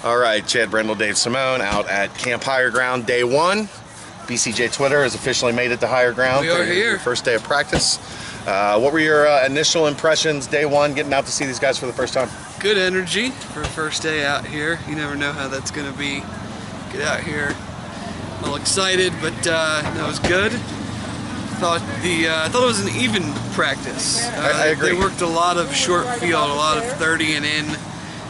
All right, Chad Brendel, Dave Simone out at Camp Higher Ground, day one. BCJ Twitter has officially made it to Higher Ground. We are here. Your first day of practice. What were your initial impressions day one, getting out to see these guys for the first time? Good energy for first day out here. You never know how that's going to be. Get out here all excited, but that was good. I thought it was an even practice. I agree. They worked a lot of short field, a lot of 30 and in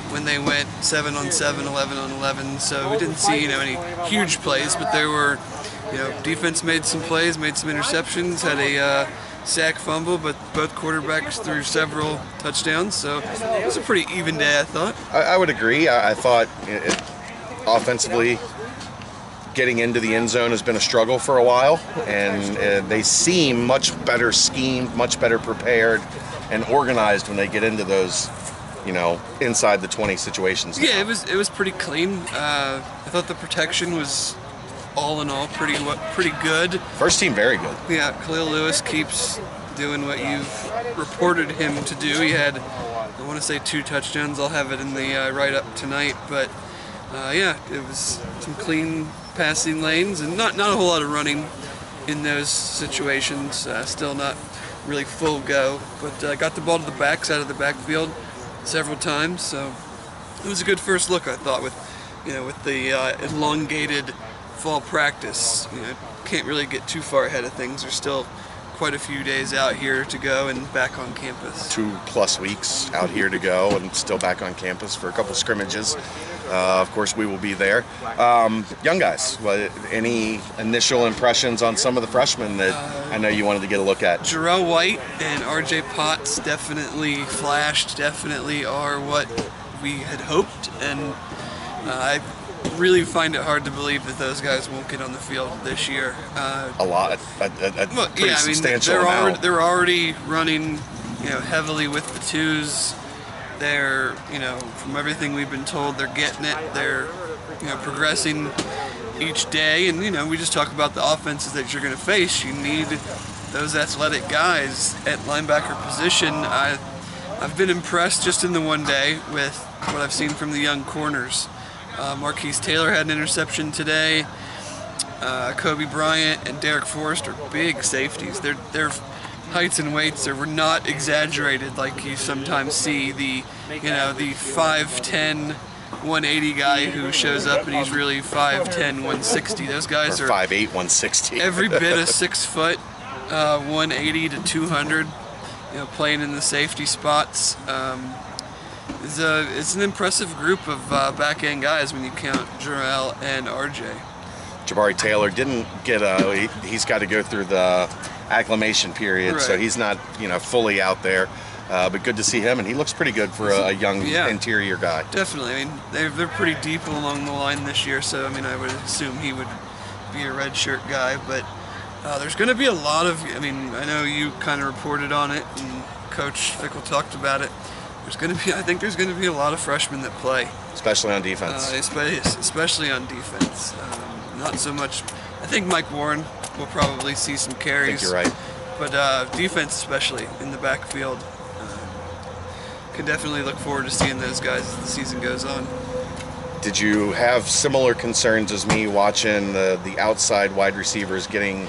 when they went 7 on 7, 11 on 11. So we didn't see any huge plays, but there were, defense made some plays, made some interceptions, had a sack fumble, but both quarterbacks threw several touchdowns. So it was a pretty even day, I thought. I would agree. I thought offensively, getting into the end zone has been a struggle for a while, and they seem much better schemed, much better prepared, and organized when they get into those, inside the 20 situations. Yeah, it was pretty clean. I thought the protection was all in all pretty good. First team very good. Yeah, Khalil Lewis keeps doing what you've reported him to do. He had, I want to say, 2 touchdowns. I'll have it in the write-up tonight, but yeah, it was some clean passing lanes and not a whole lot of running in those situations. Still not really full go, but got the ball to the backside of the backfield several times. So it was a good first look, I thought, with the elongated fall practice. Can't really get too far ahead of things. There's still quite a few days out here to go and back on campus. 2+ weeks out here to go and still back on campus for a couple scrimmages. Of course, we will be there. Young guys, any initial impressions on some of the freshmen that I know you wanted to get a look at? Jarrell White and RJ Potts definitely flashed, definitely are what we had hoped, and I really find it hard to believe that those guys won't get on the field this year. A lot, pretty substantial amount. They're already running, heavily with the twos. They're, from everything we've been told, they're getting it. They're, progressing each day. And, we just talk about the offenses that you're going to face. You need those athletic guys at linebacker position. I've been impressed just in the one day with what I've seen from the young corners. Marquise Taylor had an interception today. Kobe Bryant and Derek Forrest are big safeties. Their heights and weights were not exaggerated like you sometimes see the 5'10", 180 guy who shows up and he's really 5'10", 160. Those guys are 5'8", 160. Every bit of 6 foot, 180 to 200. Playing in the safety spots. It's an impressive group of back-end guys when you count Jarrell and RJ. Jabari Taylor didn't get he's got to go through the acclimation period, right. So he's not fully out there. But good to see him, and he looks pretty good for a young interior guy. Definitely. They're pretty deep along the line this year, so I would assume he would be a redshirt guy. But there's going to be a lot of. I know you kind of reported on it, and Coach Fickle talked about it. I think there's going to be a lot of freshmen that play, especially on defense. Especially on defense. Not so much. I think Mike Warren will probably see some carries. I think you're right. But defense, especially in the backfield, can definitely look forward to seeing those guys as the season goes on. Did you have similar concerns as me watching the outside wide receivers getting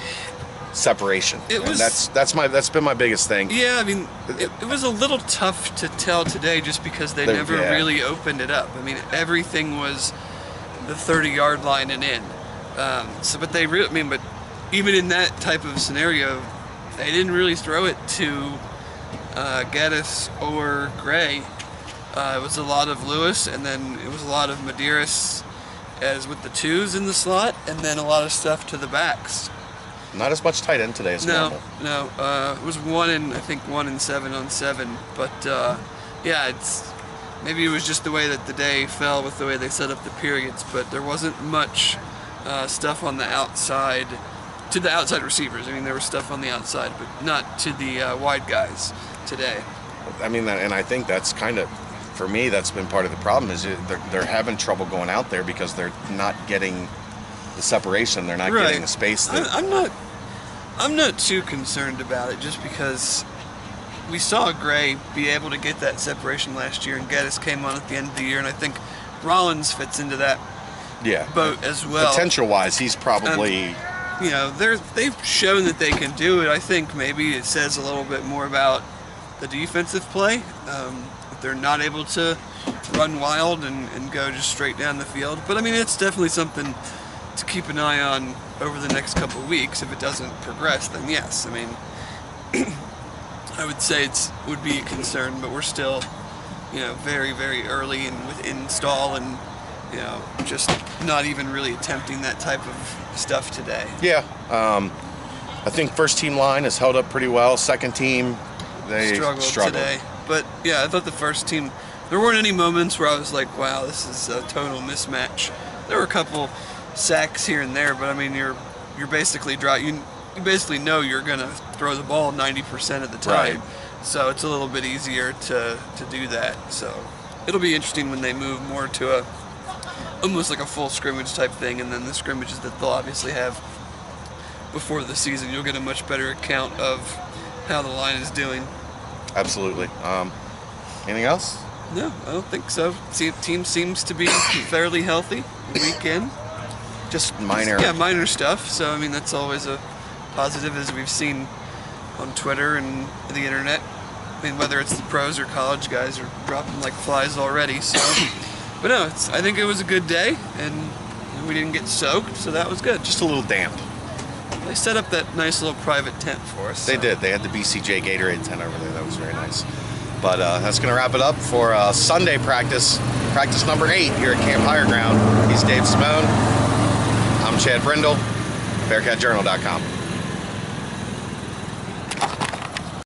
separation? That's been my biggest thing. Yeah, it was a little tough to tell today just because they never really opened it up. Everything was the 30-yard line and in. But even in that type of scenario, they didn't really throw it to Geddes or Gray. It was a lot of Lewis, and then it was a lot of Medeiros as with the twos in the slot, and then a lot of stuff to the backs. Not as much tight end today as normal. No. It was 1 and 7 on 7. But maybe it was just the way that the day fell with the way they set up the periods. But there wasn't much stuff on the outside to the outside receivers. There was stuff on the outside, but not to the wide guys today. And I think that's kind of, for me, that's been part of the problem is they're having trouble going out there because they're not getting the separation. They're not getting the space. I'm not too concerned about it just because we saw Gray be able to get that separation last year, and Geddes came on at the end of the year, and I think Rollins fits into that Yeah. boat as well. Potential-wise, he's probably... You know, they've shown that they can do it. I think maybe it says a little bit more about the defensive play. If they're not able to run wild and go just straight down the field. But I mean, it's definitely something to keep an eye on over the next couple of weeks. If it doesn't progress, then yes. I mean, I would say would be a concern, but we're still, you know, very, very early and with install and, you know, just not even really attempting that type of stuff today. Yeah. I think first team line has held up pretty well. Second team, they struggled today. But yeah, I thought the first team, there weren't any moments where I was like, wow, this is a total mismatch. There were a couple sacks here and there, but I mean, you're basically you basically know you're gonna throw the ball 90% of the time. Right. So it's a little bit easier to do that. So it'll be interesting when they move more to almost like a full scrimmage type thing, and then the scrimmages that they'll obviously have before the season, you'll get a much better account of how the line is doing. Absolutely. Anything else? No, I don't think so. See, the team seems to be fairly healthy week in. Just minor. Yeah, minor stuff. So, I mean, that's always a positive, as we've seen on Twitter and the internet. I mean, whether it's the pros or college guys are dropping like flies already. So, but no, I think it was a good day, and we didn't get soaked, so that was good. Just a little damp. They set up that nice little private tent for us. They did. They had the BCJ Gatorade tent over there. That was very nice. But that's going to wrap it up for Sunday practice number 8 here at Camp Higher Ground. He's Dave Simone. I'm Chad Brindle, BearcatJournal.com.